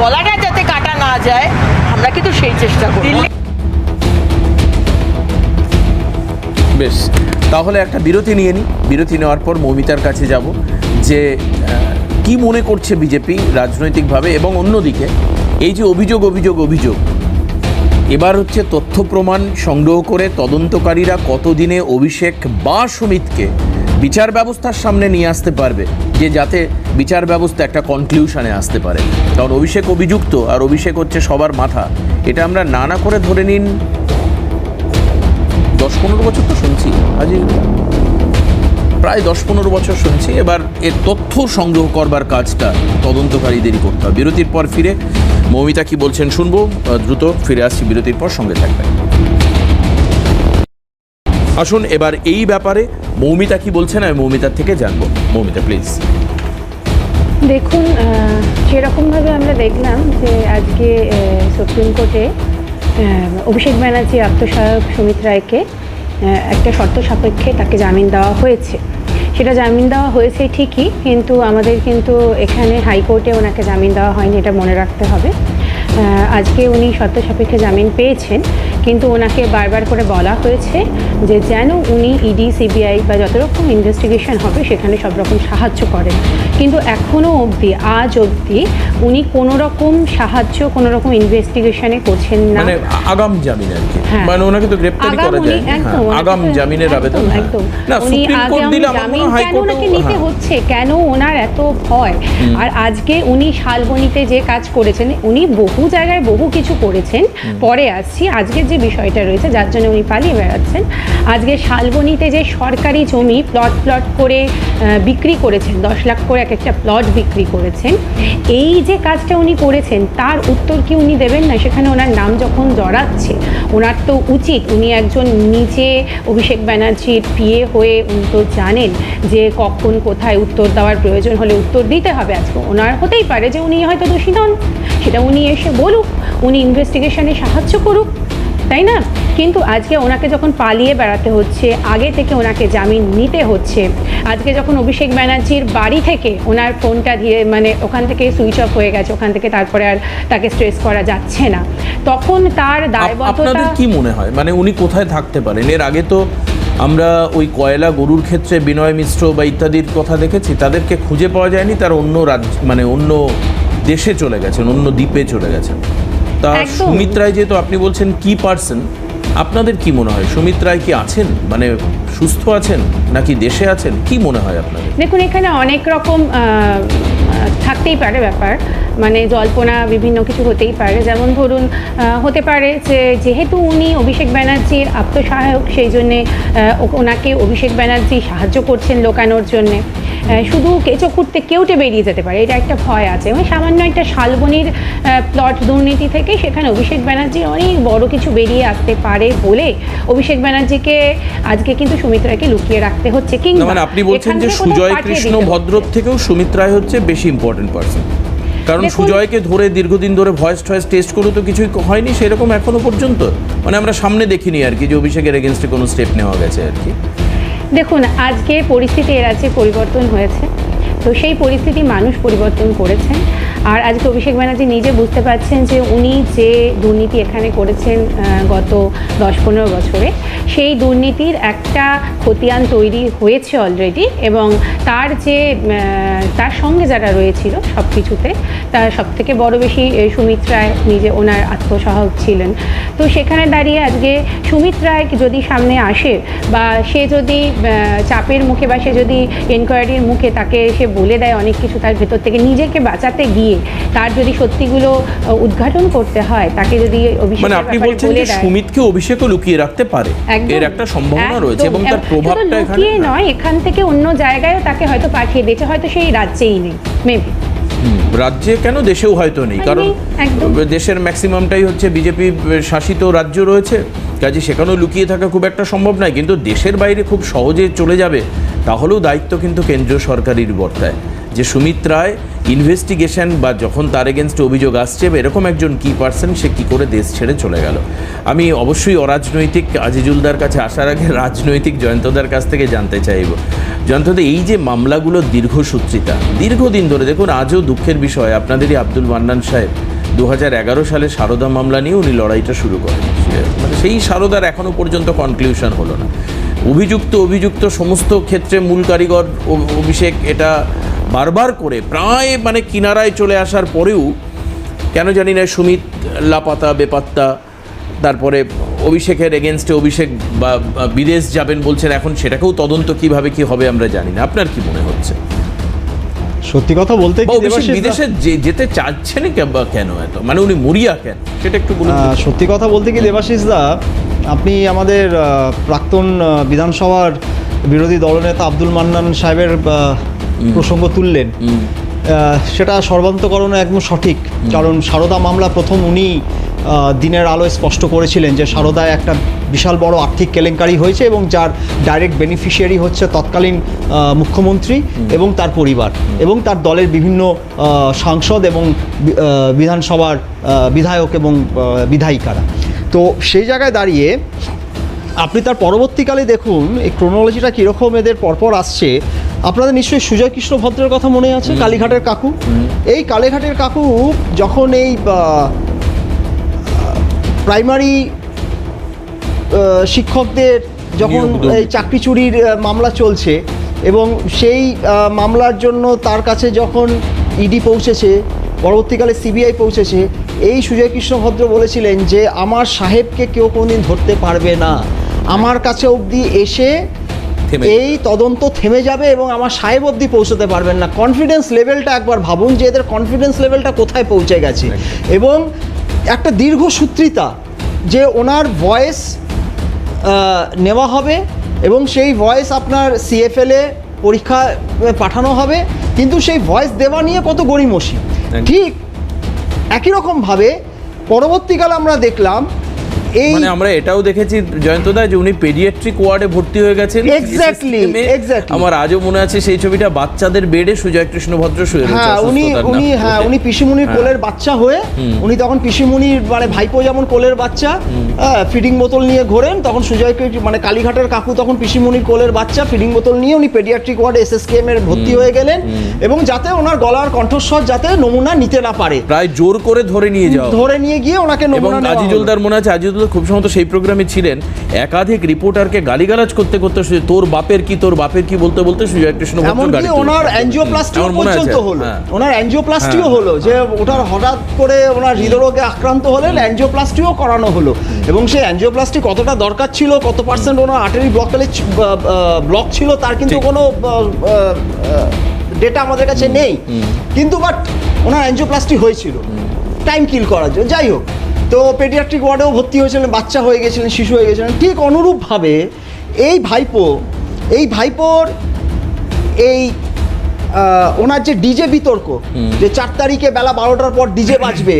গলাটা যাতে কাটা না যায়, আমরা কিন্তু সেই চেষ্টা করি। বেশ, তাহলে একটা বিরতি নিয়ে নিই। বিরতি নেওয়ার পর মৌমিতার কাছে যাব যে কি মনে করছে বিজেপি রাজনৈতিকভাবে, এবং অন্যদিকে এই যে অভিযোগ এবার হচ্ছে তথ্য প্রমাণ সংগ্রহ করে তদন্তকারীরা কতদিনে অভিষেক বা সুমিতকে বিচার ব্যবস্থার সামনে নিয়ে আসতে পারবে, যে যাতে বিচার ব্যবস্থা একটা কনক্লিউশনে আসতে পারে। কারণ অভিষেক অভিযুক্ত আর অভিষেক হচ্ছে সবার মাথা, এটা আমরা না করে ধরে নিন 10-15 বছর তো শুনছি, আজই প্রায় 10-15 বছর শুনছি। এবার এর তথ্য সংগ্রহ করবার কাজটা তদন্তকারীদেরই করতে হবে। বিরতির পর ফিরে মৌমিতা কি বলছেন শুনবো। দ্রুত ফিরে আসছি বিরতির পর, সঙ্গে থাকবেন। আসুন এবার এই ব্যাপারে মৌমিতা কি বলছেন আমি মৌমিতার থেকে জানবো। মৌমিতা প্লিজ। দেখুন, যেরকমভাবে আমরা দেখলাম যে আজকে সুপ্রিম কোর্টে অভিষেক ব্যানার্জি আত্মসহায়ক সুমিত রায়কে একটা শর্ত সাপেক্ষে তাকে জামিন দেওয়া হয়েছে। সেটা জামিন দেওয়া হয়েছে ঠিকই, কিন্তু আমাদের কিন্তু এখানে হাইকোর্টে ওনাকে জামিন দেওয়া হয়নি, এটা মনে রাখতে হবে। আজকে উনি শর্ত সাপেক্ষে জামিন পেয়েছেন, কিন্তু ওনাকে বারবার করে বলা হয়েছে যে যেন উনি ইডি সিবিআই বা যত রকম ইনভেস্টিগেশন হবে সেখানে সব রকম সাহায্য করেন। কিন্তু এখনও অবধি, আজ অবধি উনি কোনো রকম সাহায্য, কোনো রকম ইনভেস্টিগেশনে করছেন না। মানে আগাম জামিন আর কি, মানে ওনাকে তো গ্রেফতারি করা যায় না, আগাম জামিনের আবেদন। একদম না, উনি সুপ্রিম কোর্ট দিলে আমার জামিন মনে হয় কেন ওনাকে নিতে হচ্ছে, কেন ওনার এত ভয়? আর আজকে উনি শালবনীতে যে কাজ করেছেন, উনি বহু জায়গায় বহু কিছু করেছেন, পরে আসছি। আজকের যে বিষয়টা রয়েছে যার জন্য উনি পালিয়ে বেড়াচ্ছেন, আজকে শালবনীতে যে সরকারি জমি প্লট করে বিক্রি করেছেন, 10 লাখ করে এক একটা প্লট বিক্রি করেছেন, এই যে কাজটা উনি করেছেন তার উত্তর কি উনি দেবেন না? সেখানে ওনার নাম যখন জড়াচ্ছে, ওনার তো উচিত, উনি একজন নিজে অভিষেক ব্যানার্জির পিএ হয়ে উনি তো জানেন যে কখন কোথায় উত্তর দেওয়ার প্রয়োজন হলে উত্তর দিতে হবে। আজকে ওনার হতেই পারে যে উনি হয়তো দোষী নন, সেটা উনি এসে বলুক, উনি ইনভেস্টিগেশনে সাহায্য করুক, তাই না? কিন্তু আজকে ওনাকে যখন পালিয়ে বেড়াতে হচ্ছে, আগে থেকে ওনাকে জামিন নিতে হচ্ছে, আজকে যখন অভিষেক ব্যানার্জির বাড়ি থেকে ওনার ফোনটা দিয়ে মানে ওখান থেকে সুইচ অফ হয়ে গেছে, ওখান থেকে তারপরে আর তাকে স্ট্রেস করা যাচ্ছে না, তখন তার দায়বদ্ধতা। আপনাদের কি মনে হয়, মানে উনি কোথায় থাকতে পারেন? এর আগে তো আমরা ওই কয়লা গরুর ক্ষেত্রে বিনয় মিশ্র বা ইত্যাদির কথা দেখেছি, তাদেরকে খুঁজে পাওয়া যায়নি, তার অন্য রাজ্য মানে অন্য দেশে চলে গেছেন, অন্য দ্বীপে চলে গেছেন। তা সুমিত রায় যেহেতু আপনি বলছেন কি পারসন, আপনাদের কি মনে হয় সুমিত রায় কি আছেন, মানে সুস্থ আছেন নাকি দেশে আছেন, কি মনে হয় আপনাদের? দেখুন, এখানে অনেক রকম থাকতেই পারে ব্যাপার, মানে জল্পনা বিভিন্ন কিছু হতেই পারে। যেমন ধরুন, হতে পারে যে যেহেতু উনি অভিষেক ব্যানার্জির আত্মসহায়ক, সেই জন্যে ওনাকে অভিষেক ব্যানার্জি সাহায্য করছেন লোকানোর জন্যে, শুধু কেঁচো খুঁড়তে কেউটে বেরিয়ে যেতে পারে, এটা একটা ভয় আছে। এবং সামান্য একটা শালবনীর প্লট দুর্নীতি থেকে সেখানে অভিষেক ব্যানার্জি অনেক বড় কিছু বেরিয়ে আসতে পারে বলে অভিষেক ব্যানার্জিকে আজকে কিন্তু সুমিত রায়কে লুকিয়ে রাখতে হচ্ছে। কিন্তু মানে আপনি বলছেন যে সুজয় কৃষ্ণ ভদ্রর থেকেও সুমিত রায় হচ্ছে বেশি ইম্পর্টেন্ট পারসন, কারণ সুজয়কে ধরে দীর্ঘদিন ধরে ভয়েস টেস্ট করে তো কিছুই হয়নি সেরকম এখনো পর্যন্ত, মানে আমরা সামনে দেখিনি আর কি যে অভিষেকের এগেনস্টে কোনো স্টেপ নেওয়া গেছে আর কি। দেখুন, আজকে পরিস্থিতি এর রাজ্যে পরিবর্তন হয়েছে, তো সেই পরিস্থিতি মানুষ পরিবর্তন করেছেন। আর আজকে অভিষেক ব্যানার্জি নিজে বুঝতে পারছেন যে উনি যে দুর্নীতি এখানে করেছেন গত 10-15 বছরে, সেই দুর্নীতির একটা খতিয়ান তৈরি হয়েছে অলরেডি, এবং তার যে তার সঙ্গে যারা রয়েছিল সব কিছুতে, তার সবথেকে বড় বেশি সুমিত রায় নিজে ওনার আত্মসহায়ক ছিলেন। তো সেখানে দাঁড়িয়ে আজকে সুমিত রায় যদি সামনে আসে, বা সে যদি চাপের মুখে বা সে যদি এনকোয়ারির মুখে তাকে সে বলে দেয় অনেক কিছু, তার ভেতর থেকে নিজেকে বাঁচাতে গিয়ে তার যদি সত্যিগুলো উদ্ঘাটন করতে হয়, তাকে যদি অভিষেক, মানে আপনি বলছেন যে সুমিতকে অভিষেকও লুকিয়ে রাখতে পারে, এর একটা সম্ভাবনা রয়েছে, এবং তার প্রভাবটা এখানে নয়, এখান থেকে অন্য জায়গায়ও তাকে হয়তো পাঠিয়ে দিয়েছে, হয়তো সেই রাজ্যেই নেই, মেবি রাজ্যে কেন দেশেও হয়তো নেই, কারণ দেশের ম্যাক্সিমামটাই হচ্ছে বিজেপি শাসিত রাজ্য রয়েছে, কাজে সেখানেও লুকিয়ে থাকা খুব একটা সম্ভব নয়। কিন্তু দেশের বাইরে খুব সহজে চলে যাবে, তাহলেও দায়িত্ব কিন্তু কেন্দ্রীয় সরকারের বর্তায়, যে সুমিত রায় ইনভেস্টিগেশন বা যখন তার এগেনস্টে অভিযোগ আসছে বা এরকম একজন কি পারসন, সে কী করে দেশ ছেড়ে চলে গেল। আমি অবশ্যই অরাজনৈতিক আজিজুলদার কাছে আসার আগে রাজনৈতিক জয়ন্তদার কাছ থেকে জানতে চাইব, জয়ন্তদা, এই যে মামলাগুলো দীর্ঘসূত্রিতা, দীর্ঘদিন ধরে, দেখুন আজও দুঃখের বিষয় আপনাদেরই আব্দুল মান্নান সাহেব 2011 সালে সারদা মামলা নিয়ে উনি লড়াইটা শুরু করেন, মানে সেই সারদার এখনো পর্যন্ত কনক্লুশন হলো না। অভিযুক্ত সমস্ত ক্ষেত্রে মূল কারিগর অভিষেক এটা বারবার করে প্রায় মানে কিনারায় চলে আসার পরেও কেন জানি না সুমিত লাপাতা বেপাত্তা, তারপরে অভিষেকের এগেনস্টে অভিষেক বা বিদেশ যাবেন বলছেন, এখন সেটাকেও তদন্ত কিভাবে কি হবে আমরা জানি না। আপনার কি মনে হচ্ছে? সত্যি কথা বলতে কি বিদেশে যেতে চাচ্ছেন কেন এত, মানে উনি মরিয়া কেন সেটা একটু বলুন। সত্যি কথা বলতে কি দেবাশিস দা, আপনি আমাদের প্রাক্তন বিধানসভার বিরোধী দলনেতা আব্দুল মান্নান সাহেবের প্রসঙ্গ তুললেন, সেটা সর্বান্তকরণে একদম সঠিক। কারণ সারদা মামলা প্রথম উনি দিনের আলোয় স্পষ্ট করেছিলেন যে সারদায় একটা বিশাল বড় আর্থিক কেলেঙ্কারি হয়েছে এবং যার ডাইরেক্ট বেনিফিশিয়ারি হচ্ছে তৎকালীন মুখ্যমন্ত্রী এবং তার পরিবার এবং তার দলের বিভিন্ন সাংসদ এবং বিধানসভার বিধায়ক এবং বিধায়িকারা। তো সেই জায়গায় দাঁড়িয়ে আপনি তার পরবর্তীকালে দেখুন এই ক্রোনোলজিটা কীরকম এদের পরপর আসছে। আপনাদের নিশ্চয়ই সুজয় কৃষ্ণ ভদ্রের কথা মনে আছে, কালীঘাটের কাকু। এই কালীঘাটের কাকু যখন এই প্রাইমারি শিক্ষকদের যখন এই চাকরি চুরির মামলা চলছে এবং সেই মামলার জন্য তার কাছে যখন ইডি পৌঁছেছে, পরবর্তীকালে সিবিআই পৌঁছেছে, এই সুজয় কৃষ্ণ ভদ্র বলেছিলেন যে আমার সাহেবকে কেউ কোনোদিন ধরতে পারবে না, আমার কাছে অবধি এসে এই তদন্ত থেমে যাবে এবং আমার সাহেব অবধি পৌঁছতে পারবেন না। কনফিডেন্স লেভেলটা একবার ভাবুন যে এদের কনফিডেন্স লেভেলটা কোথায় পৌঁছে গেছে। এবং একটা দীর্ঘসূত্রিতা যে ওনার ভয়েস নেওয়া হবে এবং সেই ভয়েস আপনার সিএফএলে পরীক্ষা পাঠানো হবে, কিন্তু সেই ভয়েস দেওয়া নিয়ে কত গড়িমসি। ঠিক একই রকমভাবে পরবর্তীকালে আমরা দেখলাম এই মানে আমরা এটাও দেখেছি জয়ন্তদা যে উনি পেডিয়াট্রিক ওয়ার্ডে ভর্তি হয়ে গেছেন। এক্স্যাক্টলি আমার আজও মনে আছে সেই ছবিটা, বাচ্চাদের বেডে সুজয় কৃষ্ণ ভদ্র শুয়ে রয়েছে। উনি পিসিমুনির কোলের বাচ্চা হয়ে, উনি তখন পিসিমুনির মানে ভাইপো যেমন কোলের বাচ্চা ফিডিং বোতল নিয়ে ঘোরেন, তখন সুজয় মানে কালীঘাটের কাকু তখন পিসিমুনির কোলের বাচ্চা ফিডিং বোতল নিয়ে উনি পেডিয়াট্রিক ওয়ার্ডে এসএসকেএম এর ভর্তি হয়ে গেলেন এবং যাতে ওনার গলার কণ্ঠস্বর যাতে নমুনা নিতে না পারে, প্রায় জোর করে ধরে নিয়ে গিয়ে ওনাকে নমুনা নেওয়া। আজিজুলদার মনে আছে, আজিজুল খুব সম্ভবত সেই প্রোগ্রামে ছিলেন, একাধিক রিপোর্টারকে গালিগালাজ করতে তোর বাপের কি বলতে বলতে সুজয় কৃষ্ণ ভদ্র গাড়ি ওনার অ্যাঞ্জিওপ্লাস্টিও পর্যন্ত হলো, ওনার অ্যাঞ্জিওপ্লাস্টিও হলো, যে ওটার হঠাৎ করে ওনার হৃদরোগে আক্রান্ত হলেন, অ্যাঞ্জিওপ্লাস্টিও করানো হলো এবং সেই অ্যাঞ্জিওপ্লাস্টি কতটা দরকার ছিল, কত পার্সেন্ট ওনার আর্টারি ব্লক ছিল তার কিন্তু কোনো ডেটা আমাদের কাছে নেই, কিন্তু বাট ওনার অ্যাঞ্জিওপ্লাস্টি হয়েছিল টাইম কিল করার জন্য। যাই হোক, তো পেডিয়াট্রিক ওয়ার্ডেও ভর্তি হয়েছিলেন, বাচ্চা হয়ে গেছিলেন, শিশু হয়ে গেছিলেন। ঠিক অনুরূপভাবে এই ভাইপোর এই ওনার যে ডিজে বিতর্ক, যে 4 তারিখে বেলা 12টার পর ডিজে বাজবে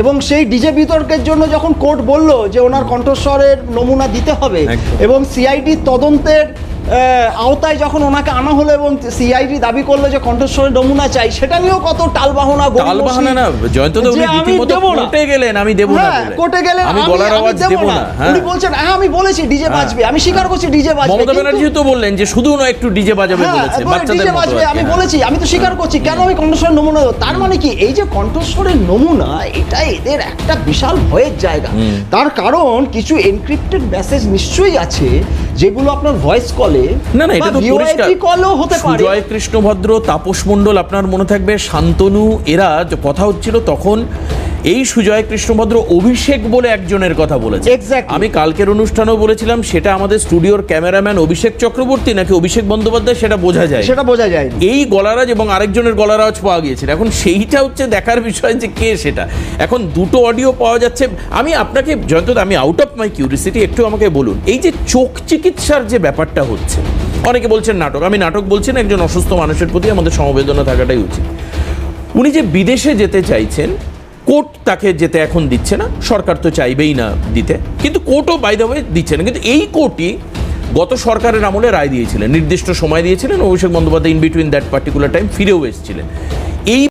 এবং সেই ডিজে বিতর্কের জন্য যখন কোর্ট বলল যে ওনার কণ্ঠস্বরের নমুনা দিতে হবে এবং সিআইডি তদন্তের আওতায় যখন ওনাকে আনা হলো এবং সিআইডি দাবি করলো যে কণ্ঠস্বরের নমুনা চাই, সেটা নিয়েও কত টালবাহনা না জয়ন্তদা, উনি রীতিমতো কোর্টে গেলেন, আমি দেব না বলে। কোর্টে গেলেন, আমি গলার আওয়াজ দেব না, উনি বলছেন আমি বলেছি ডিজে বাজবে, আমি স্বীকার করছি ডিজে বাজবে। মমতা ব্যানার্জি তো বললেন যে শুধু না একটু ডিজে বাজাবে বলেছে, বাচ্চাদের মতো বাজবে, আমি বলেছি, আমি তো স্বীকার করছি, কেন আমি কণ্ঠস্বরের নমুনা দেব? তার মানে কি এই যে কণ্ঠস্বরের নমুনা, এটা এদের একটা বিশাল ভয়ের জায়গা। তার কারণ কিছু এনক্রিপ্টেড মেসেজ নিশ্চয়ই আছে যেগুলো আপনার ভয়েস কলে না এটা তো পরিষ্কার হতে পারে। সুজয় কৃষ্ণ ভদ্র, তাপস মণ্ডল, আপনার মনে থাকবে শান্তনু, এরা কথা হচ্ছিল তখন এই সুজয় কৃষ্ণ ভদ্র অভিষেক বলে একজনের কথা বলেছে। আমি কালকের অনুষ্ঠানেও বলেছিলাম সেটা আমাদের স্টুডিওর ক্যামেরাম্যান অভিষেক চক্রবর্তী নাকি অভিষেক বন্দ্যোপাধ্যায় সেটা বোঝা যায়। এই গলারাজ এবং আরেকজনের গলারাজ পাওয়া গিয়েছিল। এখন সেইটা হচ্ছে দেখার বিষয় যে কে সেটা। এখন দুটো অডিও পাওয়া যাচ্ছে। আমি আপনাকে জয়ন্ত, আমি আউট অফ মাই কিউরিসিটি একটু আমাকে বলুন, এই যে চোখ চিকিৎসার যে ব্যাপারটা হচ্ছে, অনেকে বলছেন নাটক, আমি নাটক বলছি না, একজন অসুস্থ মানুষের প্রতি আমাদের সমবেদনা থাকাটাই উচিত। উনি যে বিদেশে যেতে চাইছেন, কোর্ট তাকে যেতে এখন দিচ্ছে না, সরকার তো চাইবেই না দিতে, কিন্তু কোর্টও বাই দ্য ওয়ে দিচ্ছে না। কিন্তু এই কোর্টই গত সরকারের আমলে রায় দিয়েছিলেন, নির্দিষ্ট সময় দিয়েছিলেন, Abhishek Bandyopadhyay in between that particular time ফিরেও এসেছিলেন।